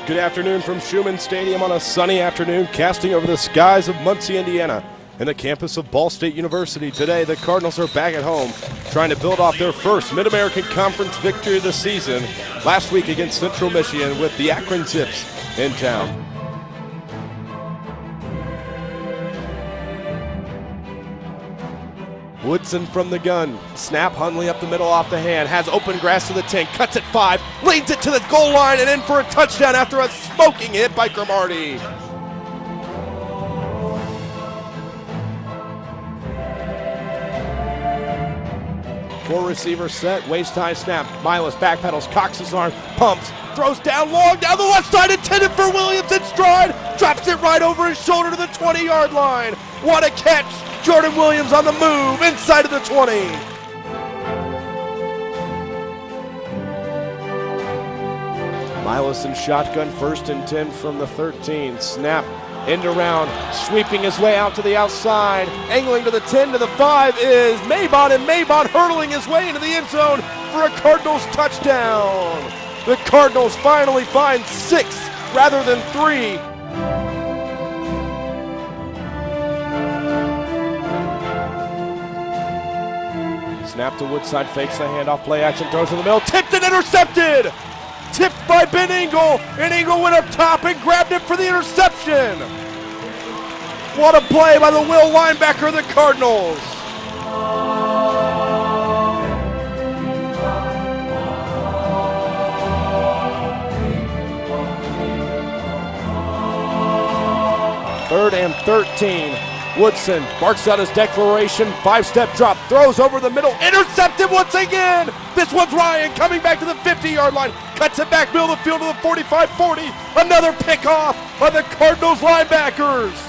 Good afternoon from Schumann Stadium on a sunny afternoon, casting over the skies of Muncie, Indiana, and the campus of Ball State University. Today, the Cardinals are back at home, trying to build off their first Mid-American Conference victory of the season last week against Central Michigan with the Akron Zips in town. Woodson from the gun. Snap, Hundley up the middle off the hand. Has open grass to the 10. Cuts it 5. Leads it to the goal line and in for a touchdown after a smoking hit by Cromartie. Four receiver set. Waist high snap. Milas backpedals. Cocks his arm. Pumps. Throws down long down the left side. Intended for Williams in stride. Drops it right over his shoulder to the 20-yard line. What a catch. Jordan Williams on the move, inside of the 20. Milas in shotgun, 1st and 10 from the 13. Snap, end around, sweeping his way out to the outside. Angling to the 10 to the 5 is Maybon, and Maybon hurtling his way into the end zone for a Cardinals touchdown. The Cardinals finally find 6 rather than 3. Snap to Woodside, fakes the handoff, play action, throws in the middle, tipped and intercepted! Tipped by Ben Ingle, and Ingle went up top and grabbed it for the interception! What a play by the will linebacker of the Cardinals! Third and 13. Woodson barks out his declaration, 5-step drop, throws over the middle, intercepted once again! This one's Ryan coming back to the 50-yard line, cuts it back middle of the field to the 45-40, another pick off by the Cardinals linebackers!